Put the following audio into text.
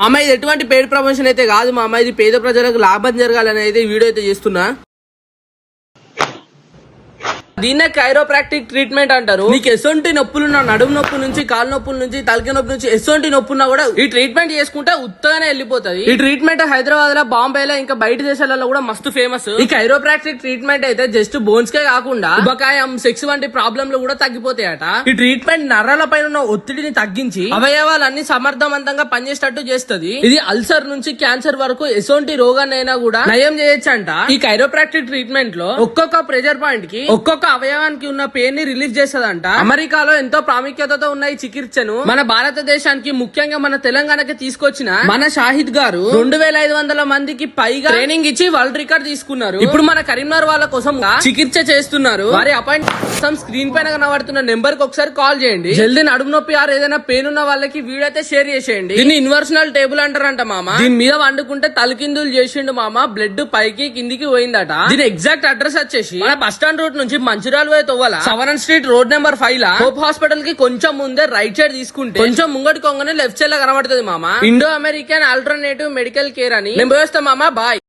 అమ్మ ఇది ఎటువంటి పెయిడ్ ప్రమోషన్ అయితే కాదు మా అమ్మ, ఇది పేద ప్రజలకు లాభం జరగాలని అయితే ఈ వీడియో అయితే చేస్తున్నా. దీన్నే కైరోప్రాక్టిక్ ట్రీట్మెంట్ అంటారు. నీకు ఎసొంటి నొప్పులున్నా, నడుము నొప్పి నుంచి కాలు నొప్పుల నుంచి తలకి నొప్పి నుంచి ఎసొంటి నొప్పున్నా కూడా ఈ ట్రీట్మెంట్ చేసుకుంటే ఉత్తగానే వెళ్ళిపోతుంది. ఈ ట్రీట్మెంట్ హైదరాబాద్ లో, బాంబేలో ఇంకా బయట దేశాలలో కూడా మస్తు ఫేమస్. ఈ కైరోప్రాక్టిక్ ట్రీట్మెంట్ అయితే జస్ట్ బోన్స్ కే కాకుండా ఉబకాయం, సెక్స్ వంటి ప్రాబ్లంలు కూడా తగ్గిపోతాయట. ఈ ట్రీట్మెంట్ నరాల పైన ఉన్న ఒత్తిడిని తగ్గించి అవయవాలన్నీ సమర్థవంతంగా పనిచేసేటట్టు చేస్తుంది. ఇది అల్సర్ నుంచి క్యాన్సర్ వరకు ఎసొంటి రోగాన్నైనా కూడా నయం చేయొచ్చంట. ఈ కైరోప్రాక్టిక్ ట్రీట్మెంట్ లో ఒక్కొక్క ప్రెజర్ పాయింట్ కి ఒక్కొక్క అవయవానికి ఉన్న పెయిన్ ని రిలీఫ్ చేస్తదంట. అమెరికాలో ఎంతో ప్రాముఖ్యతతో ఉన్న ఈ చికిత్సను మన భారతదేశానికి, ముఖ్యంగా మన తెలంగాణకి తీసుకొచ్చిన మన షాహిద్ గారు 2500 మందికి పైగా ట్రైనింగ్ ఇచ్చి వరల్డ్ రికార్డ్ తీసుకున్నారు. ఇప్పుడు మన కరీంనగర్ వాళ్ళ కోసం చికిత్స చేస్తున్నారు. వారి అపాయింట్మెంట్ కోసం స్క్రీన్ పైన కనబడుతున్న నెంబర్ కి ఒకసారి కాల్ చేయండి. జల్దీ నడుము నొప్పి ఆర్ ఏదైనా పెయిన్ ఉన్న వాళ్ళకి వీడియో అయితే షేర్ చేసేయండి. దీన్ని ఇన్వర్షనల్ టేబుల్ అంటారంట మామ. దీని మీద వండుకుంటే తలకిందులు చేసిండు మామ. బ్లడ్ పైకి కిందికి పోయిందట. దీని ఎగ్జాక్ట్ అడ్రస్ వచ్చేసి మన బస్ స్టాండ్ రూట్ నుంచి మంచిర్యాల వైపు తవ్వాల సవరన్ స్ట్రీట్ రోడ్ నెంబర్ 5 లా హోప్ హాస్పిటల్ కి కొంచెం ముందే రైట్ సైడ్ తీసుకుంటే కొంచెం ముంగటి కొంగనే లెఫ్ట్ సైడ్ లో కనబడుతుంది మామ. Indo American alternative medical care అని నేను పోయేస్తా మామ. బాయ్.